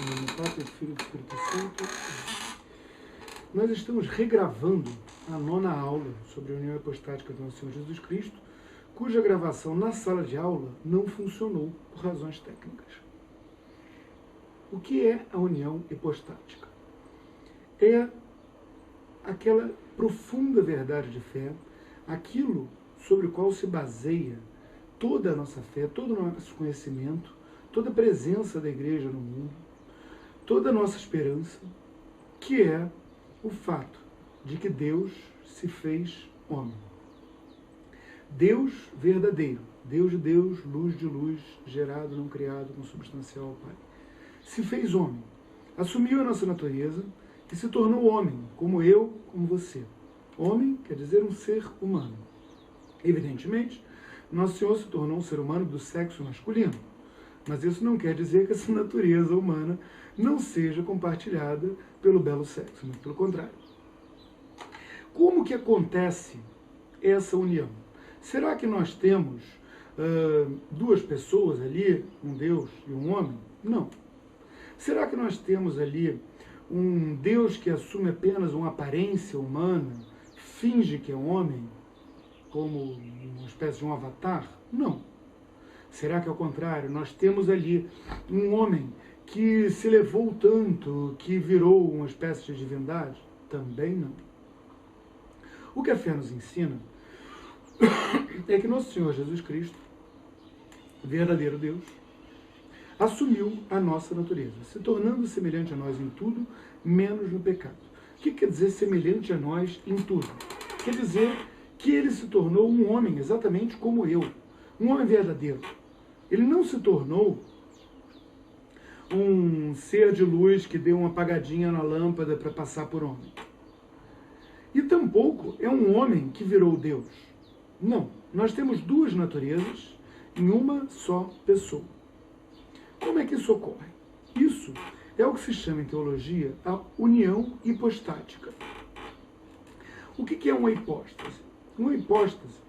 nome do Pai, do Filho e do Espírito Santo. Nós estamos regravando a 9ª aula sobre a união hipostática do nosso Senhor Jesus Cristo, cuja gravação na sala de aula não funcionou por razões técnicas. O que é a união hipostática? É aquela profunda verdade de fé, aquilo sobre o qual se baseia toda a nossa fé, todo o nosso conhecimento, toda a presença da igreja no mundo, toda a nossa esperança, que é o fato de que Deus se fez homem. Deus verdadeiro, Deus de Deus, luz de luz, gerado, não criado, consubstancial ao Pai. Se fez homem, assumiu a nossa natureza e se tornou homem, como eu, como você. Homem quer dizer um ser humano. Evidentemente, nosso Senhor se tornou um ser humano do sexo masculino, mas isso não quer dizer que essa natureza humana não seja compartilhada pelo belo sexo, muito pelo contrário. Como que acontece essa união? Será que nós temos duas pessoas ali, um Deus e um homem? Não. Será que nós temos ali um Deus que assume apenas uma aparência humana, finge que é um homem, como uma espécie de um avatar? Não. Será que, ao contrário, nós temos ali um homem que se elevou tanto, que virou uma espécie de divindade? Também não. O que a fé nos ensina é que nosso Senhor Jesus Cristo, verdadeiro Deus, assumiu a nossa natureza, se tornando semelhante a nós em tudo, menos no pecado. O que quer dizer semelhante a nós em tudo? Quer dizer que ele se tornou um homem exatamente como eu, um homem verdadeiro. Ele não se tornou um ser de luz que deu uma apagadinha na lâmpada para passar por homem. E tampouco é um homem que virou Deus. Não, nós temos duas naturezas em uma só pessoa. Como é que isso ocorre? Isso é o que se chama em teologia a união hipostática. O que é uma hipóstase? Uma hipóstase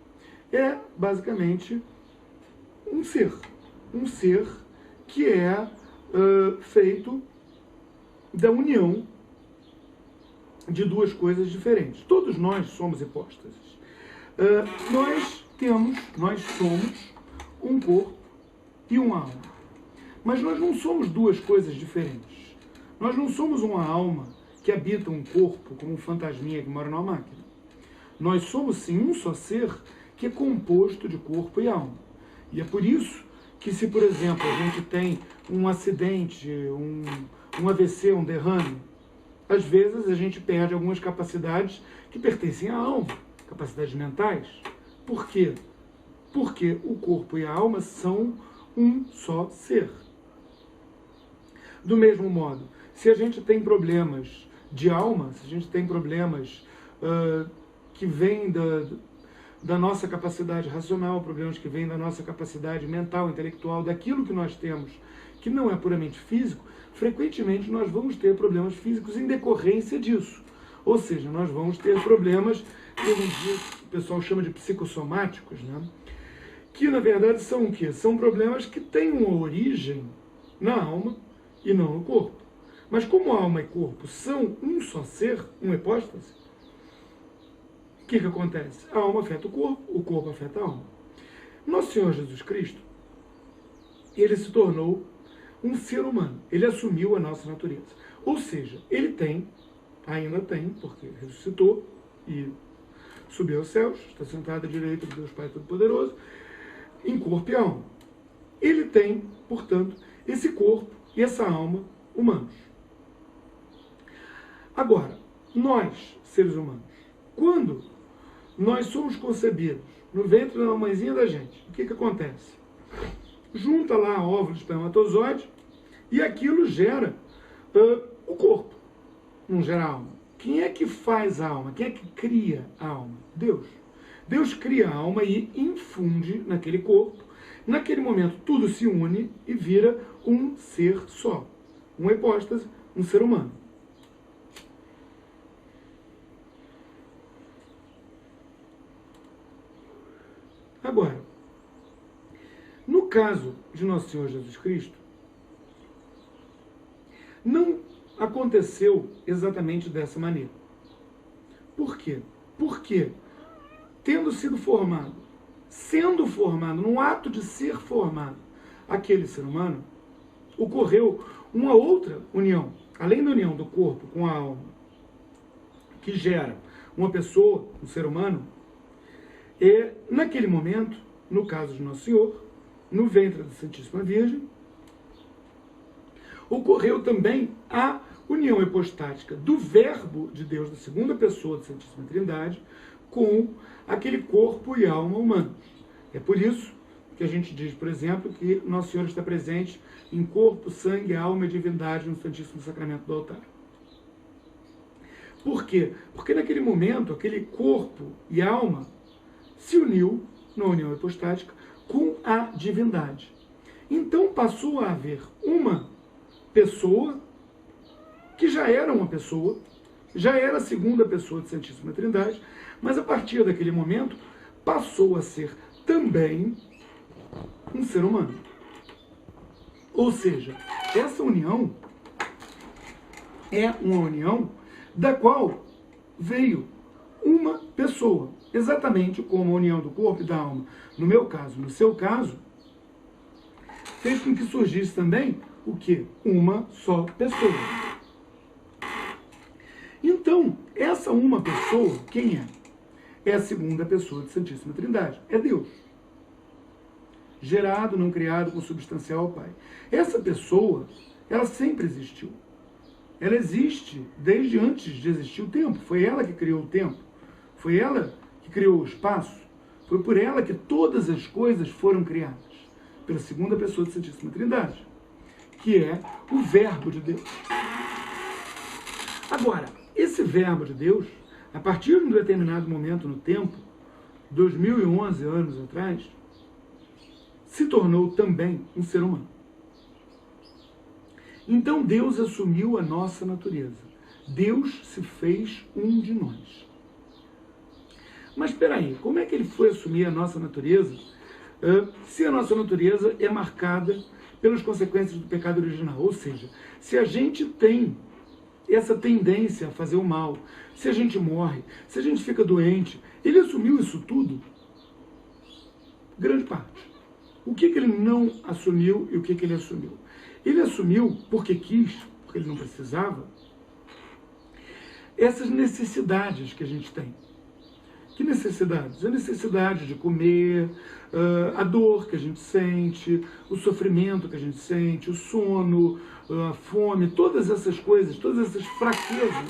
é basicamente um ser que é feito da união de duas coisas diferentes. Todos nós somos hipóstases. Nós somos um corpo e uma alma. Mas nós não somos duas coisas diferentes. Nós não somos uma alma que habita um corpo como um fantasminha que mora numa máquina. Nós somos, sim, um só ser que é composto de corpo e alma. E é por isso que, se, por exemplo, a gente tem um acidente, um AVC, um derrame, às vezes a gente perde algumas capacidades que pertencem à alma, capacidades mentais. Por quê? Porque o corpo e a alma são um só ser. Do mesmo modo, se a gente tem problemas de alma, se a gente tem problemas que vêm da nossa capacidade racional, problemas que vêm da nossa capacidade mental, intelectual, daquilo que nós temos, que não é puramente físico, frequentemente nós vamos ter problemas físicos em decorrência disso. Ou seja, nós vamos ter problemas que hoje em dia o pessoal chama de psicossomáticos, né? Que na verdade são o quê? São problemas que têm uma origem na alma e não no corpo. Mas como alma e corpo são um só ser, uma hipóstase, o que acontece? A alma afeta o corpo afeta a alma. Nosso Senhor Jesus Cristo, ele se tornou um ser humano. Ele assumiu a nossa natureza. Ou seja, ele ainda tem, porque ressuscitou e subiu aos céus, está sentado à direita de Deus Pai Todo-Poderoso, em corpo e alma. Ele tem, portanto, esse corpo e essa alma humanos. Agora, nós, seres humanos, quando nós somos concebidos no ventre da mãezinha da gente, o que acontece? Junta lá óvulo de espermatozoide e aquilo gera o corpo, não gera a alma. Quem é que faz a alma? Quem é que cria a alma? Deus. Deus cria a alma e infunde naquele corpo. Naquele momento, tudo se une e vira um ser só. Uma hipóstase, um ser humano. Agora, no caso de Nosso Senhor Jesus Cristo, aconteceu exatamente dessa maneira. Por quê? Porque, sendo formado, no ato de ser formado, aquele ser humano, ocorreu uma outra união, além da união do corpo com a alma, que gera uma pessoa, um ser humano, naquele momento, no caso de Nosso Senhor, no ventre da Santíssima Virgem, ocorreu também a união hipostática do Verbo de Deus, da segunda pessoa da Santíssima Trindade, com aquele corpo e alma humanos. É por isso que a gente diz, por exemplo, que Nosso Senhor está presente em corpo, sangue, alma e divindade no Santíssimo Sacramento do altar. Por quê? Porque naquele momento, aquele corpo e alma se uniu, na união hipostática, com a divindade. Então passou a haver uma pessoa, que já era uma pessoa, já era a segunda pessoa de Santíssima Trindade, mas a partir daquele momento passou a ser também um ser humano. Ou seja, essa união é uma união da qual veio uma pessoa, exatamente como a união do corpo e da alma, no meu caso, no seu caso, fez com que surgisse também o quê? Uma só pessoa. Então, essa uma pessoa, quem é? É a segunda pessoa de Santíssima Trindade. É Deus. Gerado, não criado, consubstancial ao Pai. Essa pessoa, ela sempre existiu. Ela existe desde antes de existir o tempo. Foi ela que criou o tempo. Foi ela que criou o espaço. Foi por ela que todas as coisas foram criadas. Pela segunda pessoa de Santíssima Trindade, que é o Verbo de Deus. Agora, esse Verbo de Deus, a partir de um determinado momento no tempo, 2011 anos atrás, se tornou também um ser humano. Então Deus assumiu a nossa natureza. Deus se fez um de nós. Mas espera aí, como é que ele foi assumir a nossa natureza, se a nossa natureza é marcada pelas consequências do pecado original? Ou seja, se a gente tem essa tendência a fazer o mal, se a gente morre, se a gente fica doente, ele assumiu isso tudo? Grande parte. O que ele não assumiu e o que ele assumiu? Ele assumiu porque quis, porque ele não precisava, essas necessidades que a gente tem. Que necessidades? A necessidade de comer, a dor que a gente sente, o sofrimento que a gente sente, o sono, a fome, todas essas coisas, todas essas fraquezas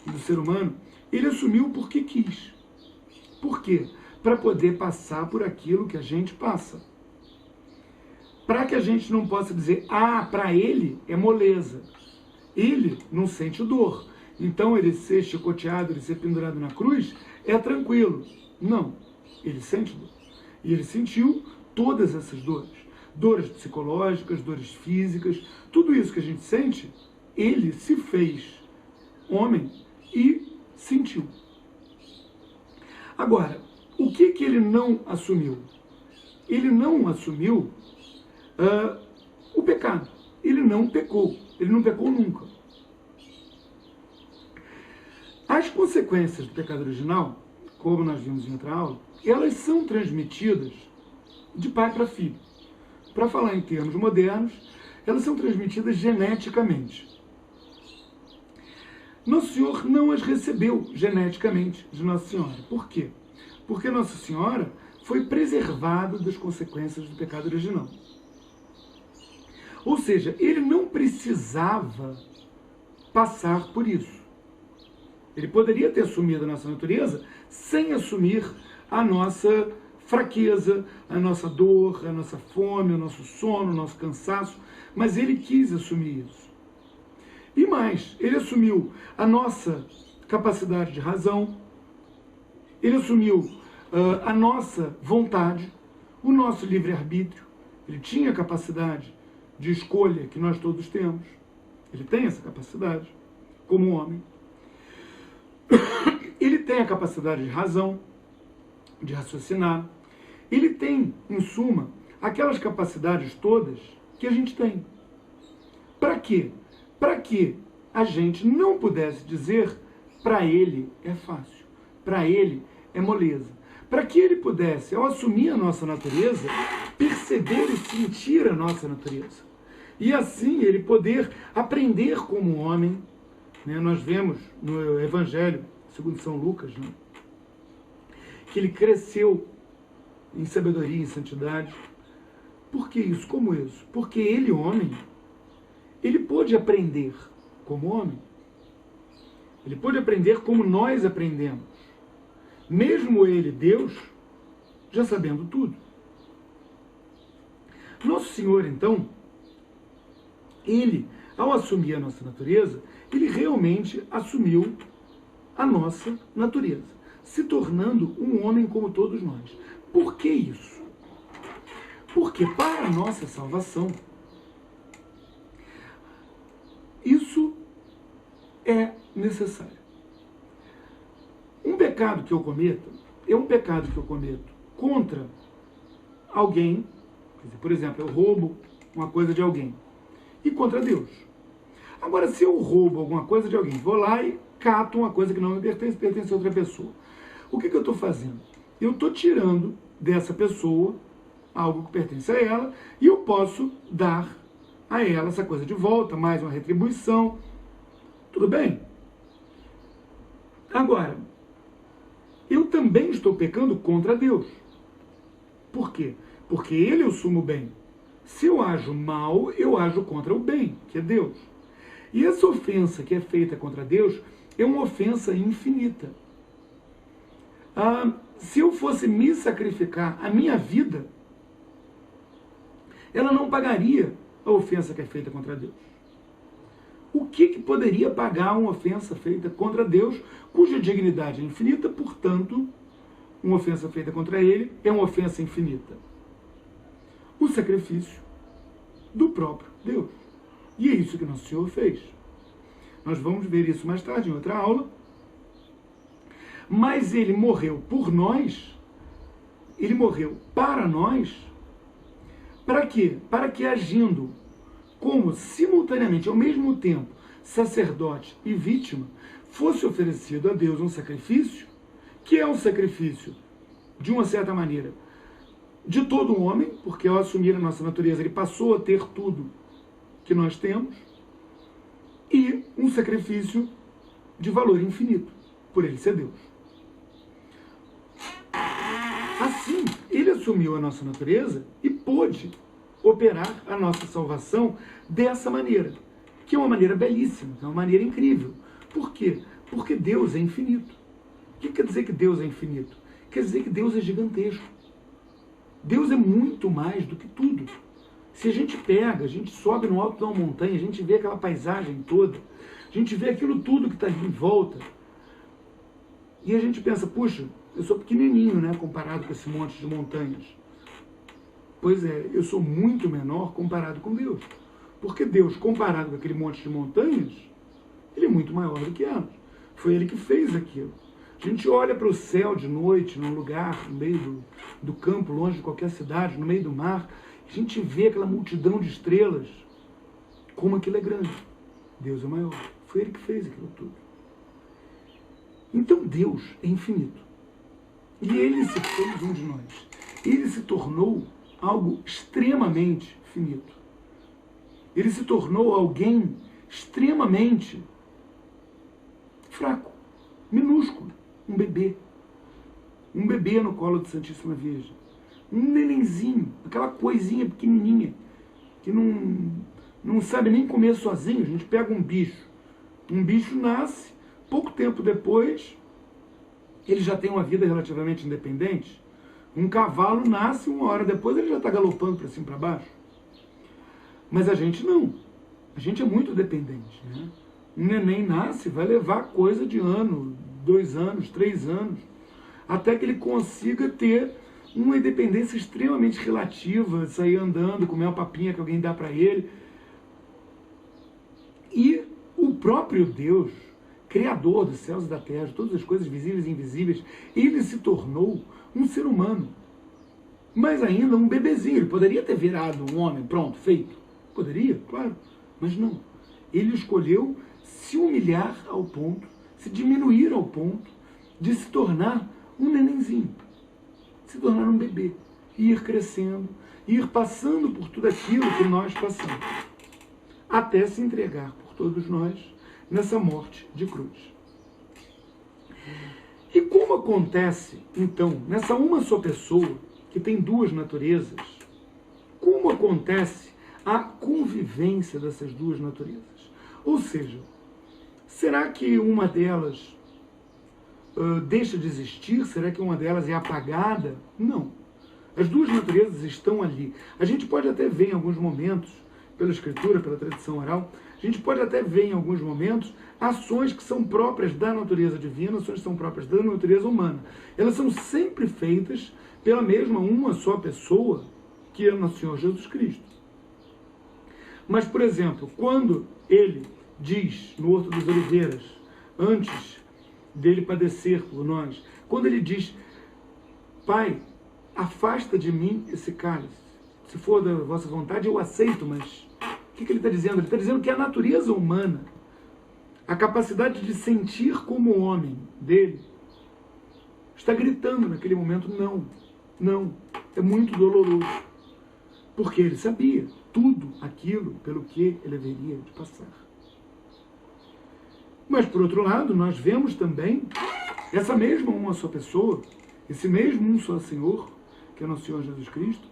do ser humano, ele assumiu porque quis. Por quê? Para poder passar por aquilo que a gente passa. Para que a gente não possa dizer, para ele é moleza. Ele não sente dor. Então ele ser chicoteado, ele ser pendurado na cruz, é tranquilo. Não, ele sente dor. E ele sentiu todas essas dores. Dores psicológicas, dores físicas, tudo isso que a gente sente, ele se fez homem e sentiu. Agora, o que ele não assumiu? Ele não assumiu o pecado. Ele não pecou. Ele não pecou nunca. As consequências do pecado original, como nós vimos em outra aula, elas são transmitidas de pai para filho. Para falar em termos modernos, elas são transmitidas geneticamente. Nosso Senhor não as recebeu geneticamente de Nossa Senhora. Por quê? Porque Nossa Senhora foi preservada das consequências do pecado original. Ou seja, ele não precisava passar por isso. Ele poderia ter assumido a nossa natureza sem assumir a nossa fraqueza, a nossa dor, a nossa fome, o nosso sono, o nosso cansaço, mas ele quis assumir isso. E mais, ele assumiu a nossa capacidade de razão, ele assumiu a nossa vontade, o nosso livre-arbítrio. Ele tinha a capacidade de escolha que nós todos temos. Ele tem essa capacidade, como homem. Ele tem a capacidade de razão, de raciocinar. Ele tem, em suma, aquelas capacidades todas que a gente tem. Para quê? Para que a gente não pudesse dizer, para ele é fácil, para ele é moleza. Para que ele pudesse, ao assumir a nossa natureza, perceber e sentir a nossa natureza. E assim ele poder aprender como homem. Né? Nós vemos no Evangelho, segundo São Lucas, né? Que ele cresceu em sabedoria e em santidade. Por que isso? Como isso? Porque ele, homem, ele pôde aprender como homem. Ele pôde aprender como nós aprendemos. Mesmo ele, Deus, já sabendo tudo. Nosso Senhor, então, ele, ao assumir a nossa natureza, ele realmente assumiu a nossa natureza, se tornando um homem como todos nós. Por que isso? Porque para a nossa salvação, isso é necessário. Um pecado que eu cometo é um pecado que eu cometo contra alguém, quer dizer, por exemplo, eu roubo uma coisa de alguém, e contra Deus. Agora, se eu roubo alguma coisa de alguém, vou lá e cato uma coisa que não me pertence, pertence a outra pessoa. O que eu estou fazendo? Eu estou tirando dessa pessoa algo que pertence a ela, e eu posso dar a ela essa coisa de volta, mais uma retribuição. Tudo bem? Agora, eu também estou pecando contra Deus. Por quê? Porque ele é o sumo bem. Se eu ajo mal, eu ajo contra o bem, que é Deus. E essa ofensa que é feita contra Deus é uma ofensa infinita. Se eu fosse me sacrificar a minha vida, ela não pagaria a ofensa que é feita contra Deus. O que poderia pagar uma ofensa feita contra Deus, cuja dignidade é infinita, portanto, uma ofensa feita contra ele é uma ofensa infinita? O sacrifício do próprio Deus. E é isso que Nosso Senhor fez. Nós vamos ver isso mais tarde em outra aula. Mas ele morreu por nós, ele morreu para nós, para quê? Para que, agindo como simultaneamente, ao mesmo tempo, sacerdote e vítima, fosse oferecido a Deus um sacrifício, que é um sacrifício, de uma certa maneira, de todo homem, porque ao assumir a nossa natureza, ele passou a ter tudo que nós temos, e um sacrifício de valor infinito, por ele ser Deus. Assim, ele assumiu a nossa natureza e pôde operar a nossa salvação dessa maneira, que é uma maneira belíssima, é uma maneira incrível. Por quê? Porque Deus é infinito. O que quer dizer que Deus é infinito? Quer dizer que Deus é gigantesco. Deus é muito mais do que tudo. Se a gente pega, a gente sobe no alto de uma montanha, a gente vê aquela paisagem toda, a gente vê aquilo tudo que está ali em volta, e a gente pensa, puxa, eu sou pequenininho, né, comparado com esse monte de montanhas. Pois é, eu sou muito menor comparado com Deus. Porque Deus, comparado com aquele monte de montanhas, ele é muito maior do que elas. Foi ele que fez aquilo. A gente olha para o céu de noite, num lugar, no meio do campo, longe de qualquer cidade, no meio do mar, a gente vê aquela multidão de estrelas, como aquilo é grande. Deus é maior. Foi ele que fez aquilo tudo. Então Deus é infinito. E ele se fez um de nós. Ele se tornou algo extremamente finito. Ele se tornou alguém extremamente fraco, minúsculo, um bebê. Um bebê no colo de Santíssima Virgem. Um nenenzinho, aquela coisinha pequenininha, que não sabe nem comer sozinho. A gente pega um bicho nasce, pouco tempo depois, ele já tem uma vida relativamente independente. Um cavalo nasce, uma hora depois ele já está galopando para cima e para baixo. Mas a gente não. A gente é muito dependente. Né? Um neném nasce, vai levar coisa de ano, 2 anos, 3 anos, até que ele consiga ter uma independência extremamente relativa, sair andando, comer uma papinha que alguém dá para ele. E o próprio Deus, Criador dos céus e da terra, de todas as coisas visíveis e invisíveis, ele se tornou um ser humano. Mas ainda um bebezinho. Ele poderia ter virado um homem, pronto, feito. Poderia, claro, mas não. Ele escolheu se humilhar ao ponto, se diminuir ao ponto de se tornar um nenenzinho, se tornar um bebê, ir crescendo, ir passando por tudo aquilo que nós passamos, até se entregar por todos nós nessa morte de cruz. E como acontece, então, nessa uma só pessoa, que tem duas naturezas, como acontece a convivência dessas duas naturezas? Ou seja, será que uma delas deixa de existir? Será que uma delas é apagada? Não. As duas naturezas estão ali. A gente pode até ver em alguns momentos, pela escritura, pela tradição oral, a gente pode até ver em alguns momentos ações que são próprias da natureza divina, ações que são próprias da natureza humana. Elas são sempre feitas pela mesma uma só pessoa, que é o nosso Senhor Jesus Cristo. Mas, por exemplo, quando ele diz no Horto das Oliveiras, antes dele padecer por nós, quando ele diz: Pai, afasta de mim esse cálice, se for da vossa vontade eu aceito, mas o que ele está dizendo? Ele está dizendo que a natureza humana, a capacidade de sentir como homem dele, está gritando naquele momento: não, não, é muito doloroso. Porque ele sabia tudo aquilo pelo que ele haveria de passar. Mas, por outro lado, nós vemos também essa mesma uma só pessoa, esse mesmo um só Senhor, que é o nosso Senhor Jesus Cristo.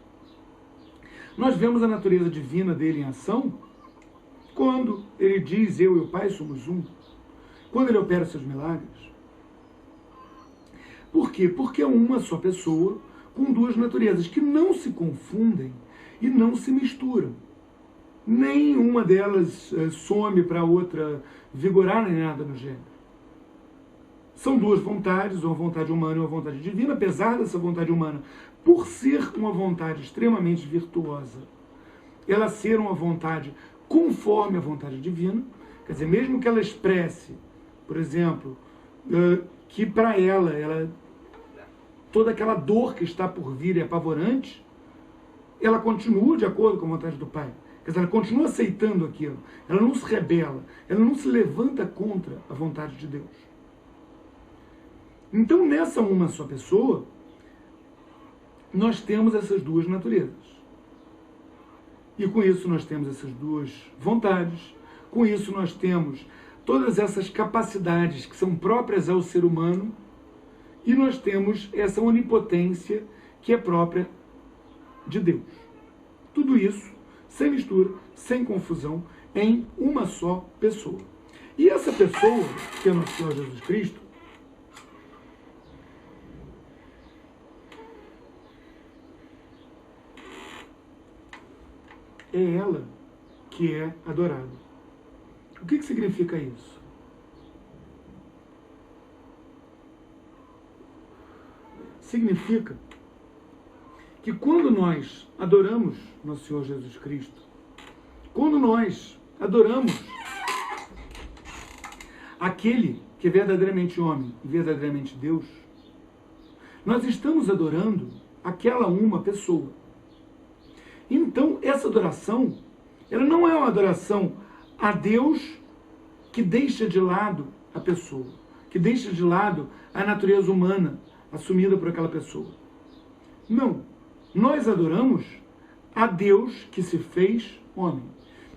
Nós vemos a natureza divina dele em ação quando ele diz: eu e o Pai somos um. Quando ele opera seus milagres. Por quê? Porque é uma só pessoa com duas naturezas que não se confundem e não se misturam. Nenhuma delas some para a outra vigorar, nem nada no gênero. São duas vontades, uma vontade humana e uma vontade divina, apesar dessa vontade humana, por ser uma vontade extremamente virtuosa, ela ser uma vontade conforme a vontade divina, quer dizer, mesmo que ela expresse, por exemplo, que para ela toda aquela dor que está por vir é apavorante, ela continua de acordo com a vontade do Pai. Quer dizer, ela continua aceitando aquilo. Ela não se rebela. Ela não se levanta contra a vontade de Deus. Então, nessa uma só pessoa, nós temos essas duas naturezas. E com isso nós temos essas duas vontades. Com isso nós temos todas essas capacidades que são próprias ao ser humano. E nós temos essa onipotência que é própria de Deus. Tudo isso sem mistura, sem confusão, em uma só pessoa. E essa pessoa, que é nosso Senhor Jesus Cristo, é ela que é adorada. O que significa isso? Significa que quando nós adoramos nosso Senhor Jesus Cristo, quando nós adoramos aquele que é verdadeiramente homem e verdadeiramente Deus, nós estamos adorando aquela uma pessoa. Então, essa adoração, ela não é uma adoração a Deus que deixa de lado a pessoa, que deixa de lado a natureza humana assumida por aquela pessoa. Não. Nós adoramos a Deus que se fez homem.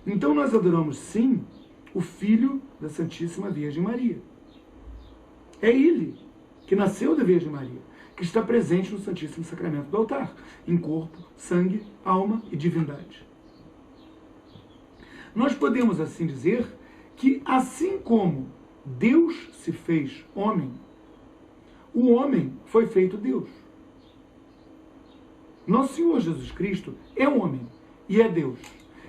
Então nós adoramos, sim, o Filho da Santíssima Virgem Maria. É Ele que nasceu da Virgem Maria, que está presente no Santíssimo Sacramento do altar, em corpo, sangue, alma e divindade. Nós podemos assim dizer que, assim como Deus se fez homem, o homem foi feito Deus. Nosso Senhor Jesus Cristo é homem e é Deus.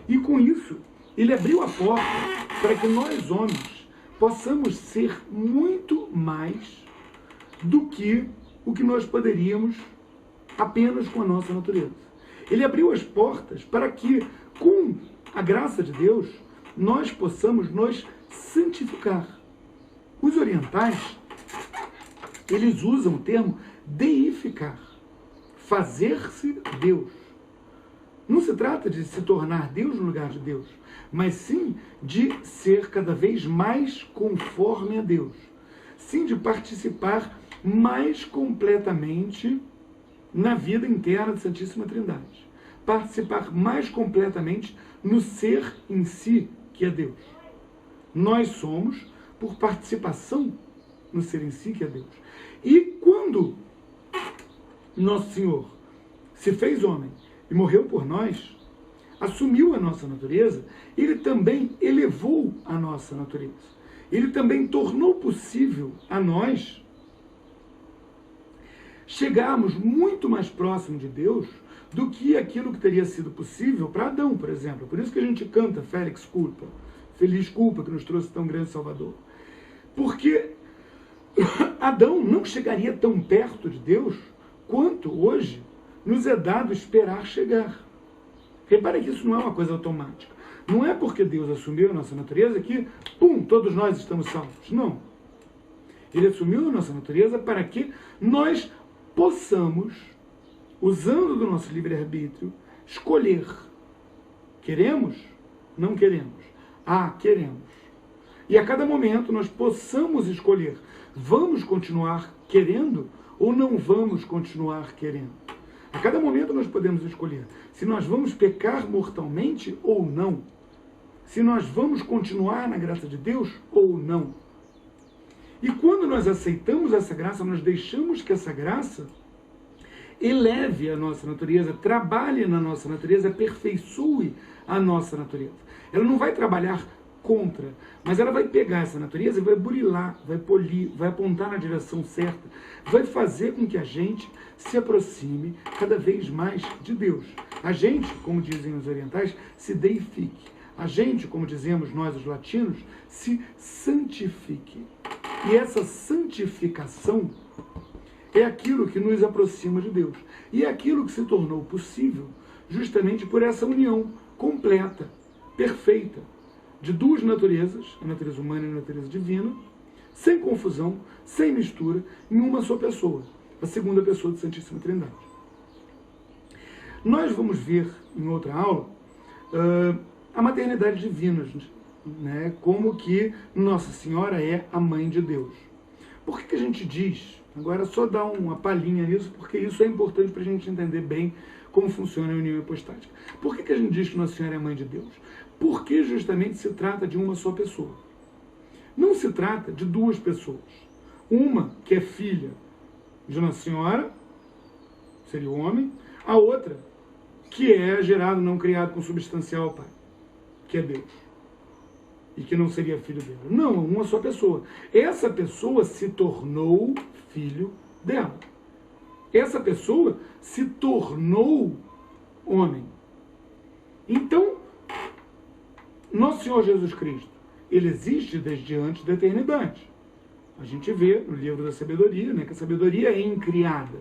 E com isso, ele abriu a porta para que nós, homens, possamos ser muito mais do que o que nós poderíamos apenas com a nossa natureza. Ele abriu as portas para que, com a graça de Deus, nós possamos nos santificar. Os orientais, eles usam o termo deificar. Fazer-se Deus. Não se trata de se tornar Deus no lugar de Deus, mas sim de ser cada vez mais conforme a Deus. Sim, de participar mais completamente na vida interna da Santíssima Trindade. Participar mais completamente no ser em si, que é Deus. Nós somos por participação no ser em si, que é Deus. E quando Nosso Senhor se fez homem e morreu por nós, assumiu a nossa natureza, ele também elevou a nossa natureza. Ele também tornou possível a nós chegarmos muito mais próximo de Deus do que aquilo que teria sido possível para Adão, por exemplo. Por isso que a gente canta Félix Culpa, Feliz Culpa, que nos trouxe tão grande Salvador. Porque Adão não chegaria tão perto de Deus quanto hoje nos é dado esperar chegar. Repare que isso não é uma coisa automática. Não é porque Deus assumiu a nossa natureza que, pum, todos nós estamos salvos. Não. Ele assumiu a nossa natureza para que nós possamos, usando do nosso livre-arbítrio, escolher. Queremos? Não queremos. Ah, queremos. E a cada momento nós possamos escolher. Vamos continuar querendo ou não vamos continuar querendo? A cada momento nós podemos escolher se nós vamos pecar mortalmente ou não. Se nós vamos continuar na graça de Deus ou não. E quando nós aceitamos essa graça, nós deixamos que essa graça eleve a nossa natureza, trabalhe na nossa natureza, aperfeiçoe a nossa natureza. Ela não vai trabalhar contra, mas ela vai pegar essa natureza e vai burilar, vai polir, vai apontar na direção certa, vai fazer com que a gente se aproxime cada vez mais de Deus. A gente, como dizem os orientais, se deifique. A gente, como dizemos nós os latinos, se santifique. E essa santificação é aquilo que nos aproxima de Deus. E é aquilo que se tornou possível justamente por essa união completa, perfeita, de duas naturezas, a natureza humana e a natureza divina, sem confusão, sem mistura, em uma só pessoa, a segunda pessoa da Santíssima Trindade. Nós vamos ver em outra aula a maternidade divina, né, como que Nossa Senhora é a Mãe de Deus. Por que a gente diz, agora só dar uma palhinha nisso, porque isso é importante para a gente entender bem como funciona a união hipostática. Por que a gente diz que Nossa Senhora é a Mãe de Deus? Porque justamente se trata de uma só pessoa. Não se trata de duas pessoas. Uma que é filha de Nossa Senhora, seria o homem, a outra que é gerado, não criado, consubstancial ao Pai, que é Deus. E que não seria filho dela. Não, uma só pessoa. Essa pessoa se tornou filho dela. Essa pessoa se tornou homem. Então, Nosso Senhor Jesus Cristo, ele existe desde antes da eternidade. A gente vê no livro da sabedoria, né, que a sabedoria é incriada.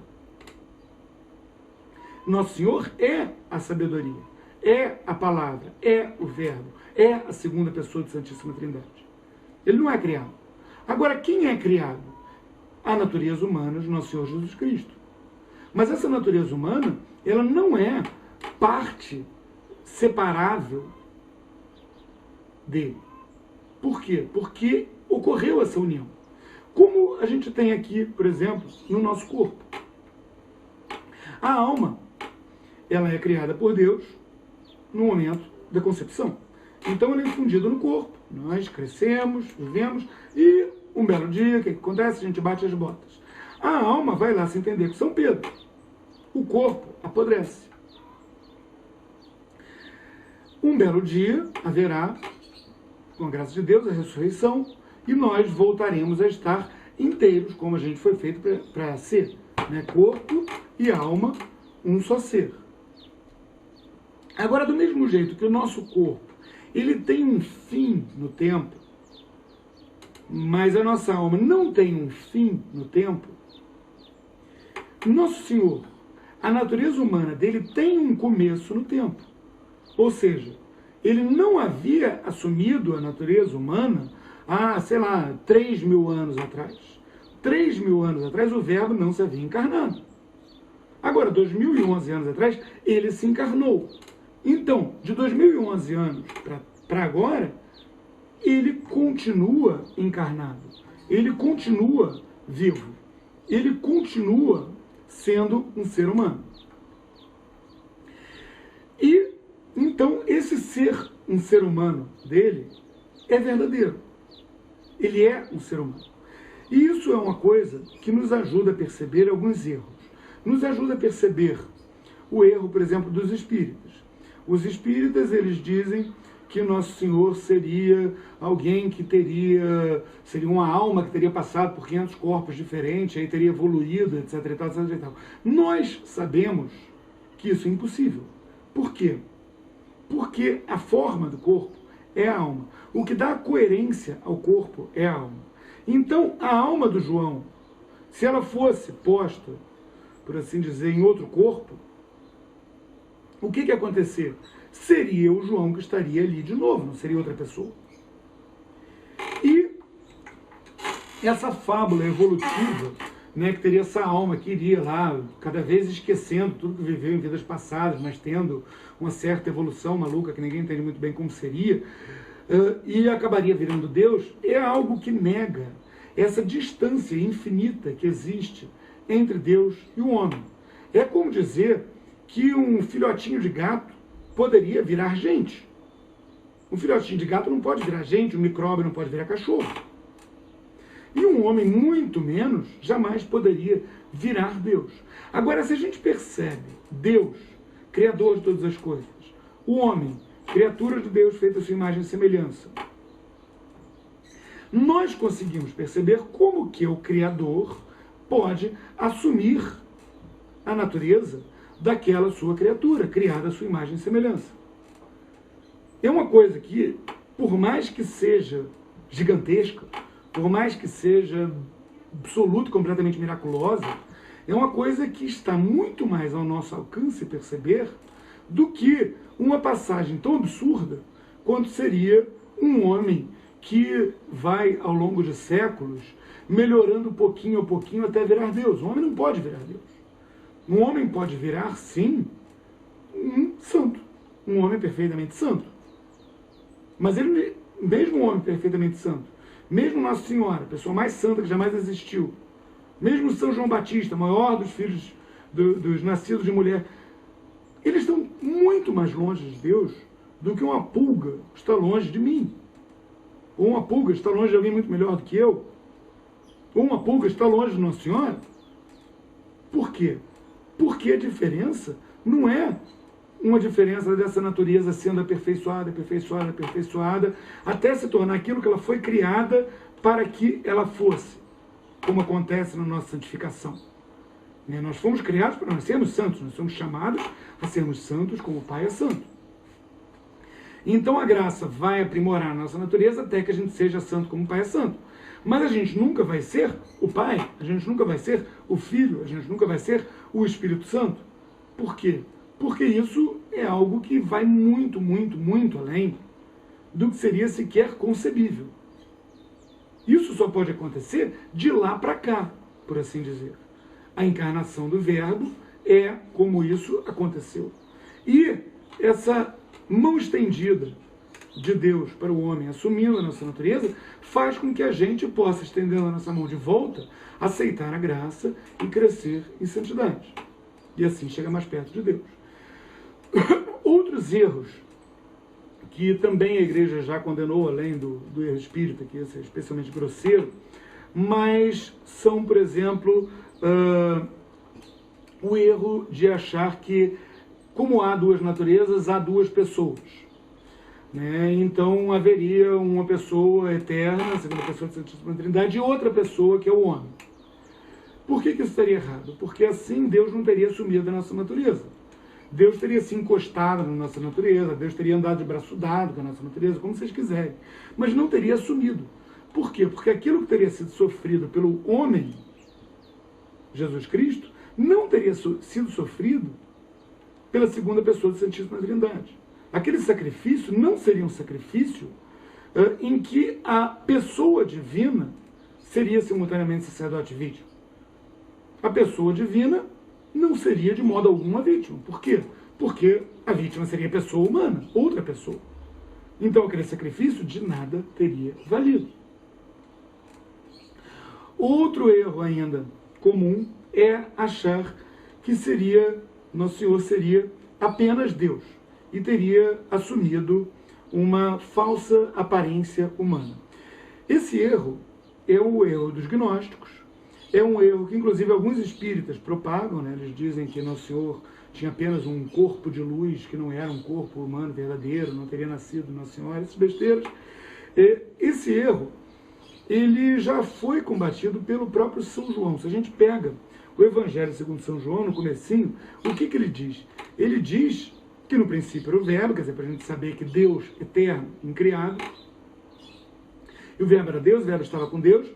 Nosso Senhor é a sabedoria, é a palavra, é o verbo, é a segunda pessoa da Santíssima Trindade. Ele não é criado. Agora, quem é criado? A natureza humana de Nosso Senhor Jesus Cristo. Mas essa natureza humana, ela não é parte separável dele. Por quê? Porque ocorreu essa união. Como a gente tem aqui, por exemplo, no nosso corpo. A alma, ela é criada por Deus no momento da concepção. Então ela é infundida no corpo. Nós crescemos, vivemos e um belo dia, o que acontece? A gente bate as botas. A alma vai lá se entender com São Pedro. O corpo apodrece. Um belo dia haverá, com a graça de Deus, a ressurreição, e nós voltaremos a estar inteiros, como a gente foi feito para ser, né? Corpo e alma, um só ser. Agora, do mesmo jeito que o nosso corpo, ele tem um fim no tempo, mas a nossa alma não tem um fim no tempo, Nosso Senhor, a natureza humana dele tem um começo no tempo. Ou seja, ele não havia assumido a natureza humana há, 3.000 anos atrás. 3.000 anos atrás o verbo não se havia encarnado. Agora, 2011 anos atrás, ele se encarnou. Então, de 2011 anos para agora, ele continua encarnado, ele continua vivo, ele continua sendo um ser humano. E, então, esse ser, um ser humano dele, é verdadeiro. Ele é um ser humano. E isso é uma coisa que nos ajuda a perceber alguns erros. Nos ajuda a perceber o erro, por exemplo, dos espíritas. Os espíritas, eles dizem que Nosso Senhor seria alguém que seria uma alma que teria passado por 500 corpos diferentes, aí teria evoluído, etc. e tal, etc. e tal. Nós sabemos que isso é impossível. Por quê? Porque a forma do corpo é a alma. O que dá coerência ao corpo é a alma. Então, a alma do João, se ela fosse posta, por assim dizer, em outro corpo, o que ia acontecer? Seria o João que estaria ali de novo, não seria outra pessoa. E essa fábula evolutiva, né, que teria essa alma que iria lá, cada vez esquecendo tudo que viveu em vidas passadas, mas tendo uma certa evolução maluca, que ninguém entende muito bem como seria, e acabaria virando Deus, é algo que nega essa distância infinita que existe entre Deus e o homem. É como dizer que um filhotinho de gato poderia virar gente. Um filhotinho de gato não pode virar gente, um micróbio não pode virar cachorro. E um homem, muito menos, jamais poderia virar Deus. Agora, se a gente percebe Deus, Criador de todas as coisas, o homem, criatura de Deus feita à sua imagem e semelhança, nós conseguimos perceber como que o Criador pode assumir a natureza daquela sua criatura, criada à sua imagem e semelhança. É uma coisa que, por mais que seja gigantesca, por mais que seja absoluta e completamente miraculosa, é uma coisa que está muito mais ao nosso alcance perceber do que uma passagem tão absurda quanto seria um homem que vai, ao longo de séculos, melhorando pouquinho a pouquinho até virar Deus. O homem não pode virar Deus. Um homem pode virar, sim, um santo. Um homem perfeitamente santo. Mas ele, mesmo um homem perfeitamente santo, mesmo Nossa Senhora, a pessoa mais santa que jamais existiu, mesmo São João Batista, maior dos filhos dos nascidos de mulher, eles estão muito mais longe de Deus do que uma pulga está longe de mim. Ou uma pulga está longe de alguém muito melhor do que eu. Ou uma pulga está longe de Nossa Senhora. Por quê? Porque a diferença não é uma diferença dessa natureza sendo aperfeiçoada, aperfeiçoada, aperfeiçoada, até se tornar aquilo que ela foi criada para que ela fosse, como acontece na nossa santificação. Nós fomos criados para nós sermos santos, nós somos chamados a sermos santos como o Pai é santo. Então a graça vai aprimorar a nossa natureza até que a gente seja santo como o Pai é santo. Mas a gente nunca vai ser o Pai, a gente nunca vai ser o Filho, a gente nunca vai ser o Espírito Santo. Por quê? Porque isso é algo que vai muito, muito, muito além do que seria sequer concebível. Isso só pode acontecer de lá para cá, por assim dizer. A encarnação do Verbo é como isso aconteceu. E essa mão estendida de Deus para o homem, assumindo a nossa natureza, faz com que a gente possa, estendendo a nossa mão de volta, aceitar a graça e crescer em santidade. E assim chega mais perto de Deus. Outros erros que também a igreja já condenou, além do erro espírita, que esse é especialmente grosseiro, mas são, por exemplo, o erro de achar que, como há duas naturezas, há duas pessoas. Então haveria uma pessoa eterna, a segunda pessoa da Santíssima Trindade, e outra pessoa que é o homem. Por que isso estaria errado? Porque assim Deus não teria assumido a nossa natureza. Deus teria se encostado na nossa natureza, Deus teria andado de braço dado com a nossa natureza, como vocês quiserem, mas não teria assumido. Por quê? Porque aquilo que teria sido sofrido pelo homem, Jesus Cristo, não teria sido sofrido pela segunda pessoa da Santíssima Trindade. Aquele sacrifício não seria um sacrifício em que a pessoa divina seria simultaneamente sacerdote e vítima. A pessoa divina não seria de modo algum uma vítima. Por quê? porque a vítima seria pessoa humana, outra pessoa. Então aquele sacrifício de nada teria valido. Outro erro ainda comum é achar que Nosso Senhor seria apenas Deus e teria assumido uma falsa aparência humana. Esse erro é o erro dos gnósticos, é um erro que inclusive alguns espíritas propagam, né? Eles dizem que Nosso Senhor tinha apenas um corpo de luz, que não era um corpo humano verdadeiro, não teria nascido Nossa Senhora, essas besteiras. Esse erro, ele já foi combatido pelo próprio São João. Se a gente pega o Evangelho segundo São João, no comecinho, o que ele diz? Ele diz que no princípio era o Verbo, quer dizer, para a gente saber que Deus, eterno, incriado, e o Verbo era Deus, o Verbo estava com Deus,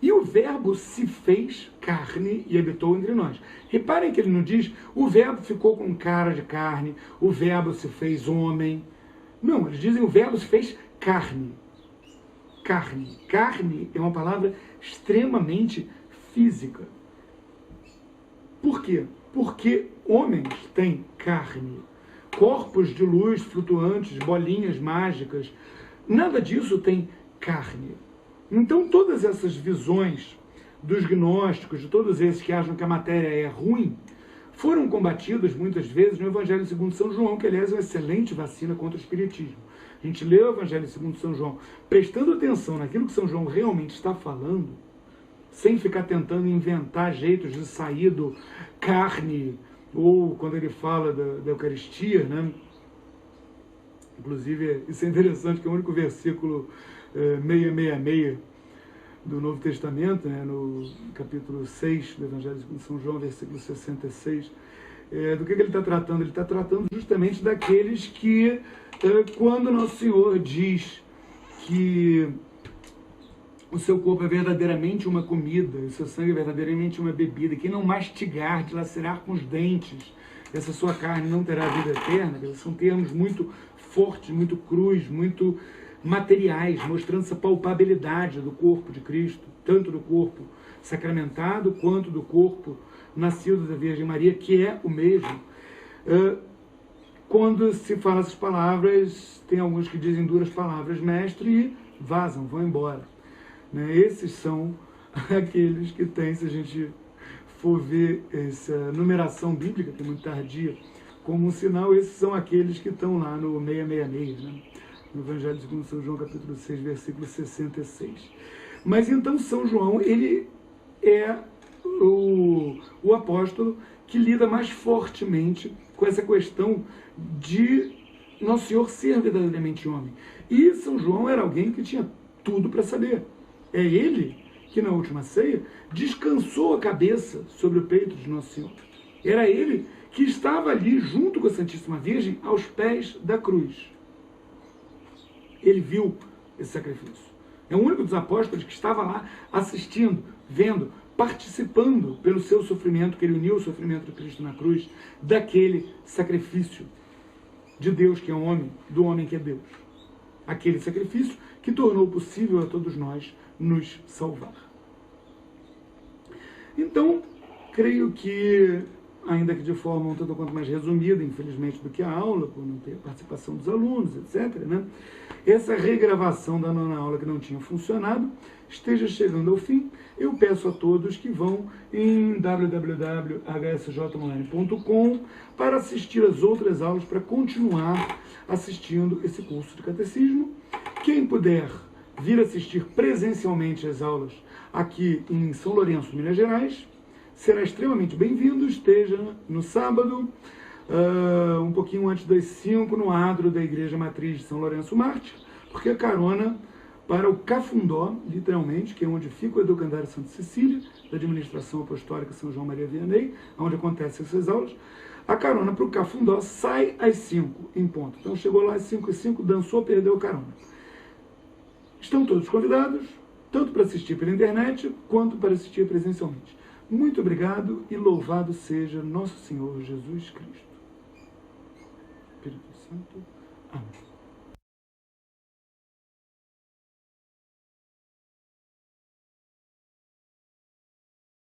e o Verbo se fez carne e habitou entre nós. Reparem que ele não diz, o Verbo ficou com cara de carne, o Verbo se fez homem. Não, eles dizem, o Verbo se fez carne. Carne. Carne é uma palavra extremamente física. Por quê? Porque homens têm carne. Corpos de luz flutuantes, bolinhas mágicas, nada disso tem carne. Então todas essas visões dos gnósticos, de todos esses que acham que a matéria é ruim, foram combatidas muitas vezes no Evangelho segundo São João, que aliás é uma excelente vacina contra o espiritismo. A gente lê o Evangelho segundo São João, prestando atenção naquilo que São João realmente está falando, sem ficar tentando inventar jeitos de sair do carne, ou quando ele fala da Eucaristia, né? Inclusive, isso é interessante, que é o único versículo 666 do Novo Testamento, né? No capítulo 6 do Evangelho segundo São João, versículo 66, do que ele está tratando? Ele está tratando justamente daqueles que, quando Nosso Senhor diz que o seu corpo é verdadeiramente uma comida, o seu sangue é verdadeiramente uma bebida, quem não mastigar, dilacerar com os dentes, essa sua carne não terá vida eterna, são termos muito fortes, muito crus, muito materiais, mostrando essa palpabilidade do corpo de Cristo, tanto do corpo sacramentado, quanto do corpo nascido da Virgem Maria, que é o mesmo. Quando se fala essas palavras, tem alguns que dizem duras palavras, mestre, e vazam, vão embora. Esses são aqueles que têm, se a gente for ver essa numeração bíblica, que é muito tardia, como um sinal, esses são aqueles que estão lá no 666, né? No Evangelho segundo São João, capítulo 6, versículo 66. Mas então São João, ele é o apóstolo que lida mais fortemente com essa questão de Nosso Senhor ser verdadeiramente homem. E São João era alguém que tinha tudo para saber. É ele que na última ceia descansou a cabeça sobre o peito de Nosso Senhor. Era ele que estava ali junto com a Santíssima Virgem aos pés da cruz. Ele viu esse sacrifício. É o único dos apóstolos que estava lá assistindo, vendo, participando pelo seu sofrimento, que ele uniu o sofrimento de Cristo na cruz, daquele sacrifício de Deus que é homem, do homem que é Deus. Aquele sacrifício que tornou possível a todos nós nos salvar. Então, creio que, ainda que de forma um tanto quanto mais resumida, infelizmente, do que a aula, por não ter participação dos alunos, etc., né? Essa regravação da nona aula que não tinha funcionado esteja chegando ao fim. Eu peço a todos que vão em www.hsjonline.com para assistir as outras aulas, para continuar assistindo esse curso de catecismo. Quem puder vir assistir presencialmente às aulas aqui em São Lourenço, Minas Gerais, será extremamente bem-vindo. Esteja no sábado, um pouquinho antes das 5, no adro da Igreja Matriz de São Lourenço Mártir, porque a carona para o Cafundó, literalmente, que é onde fica o Educandário Santa Cecília, da Administração Apostólica São João Maria Vianney, onde acontecem essas aulas, a carona para o Cafundó sai às 5 em ponto. Então chegou lá às 5h05, dançou, perdeu a carona. Estão todos convidados, tanto para assistir pela internet, quanto para assistir presencialmente. Muito obrigado e louvado seja Nosso Senhor Jesus Cristo. Espírito Santo. Amém.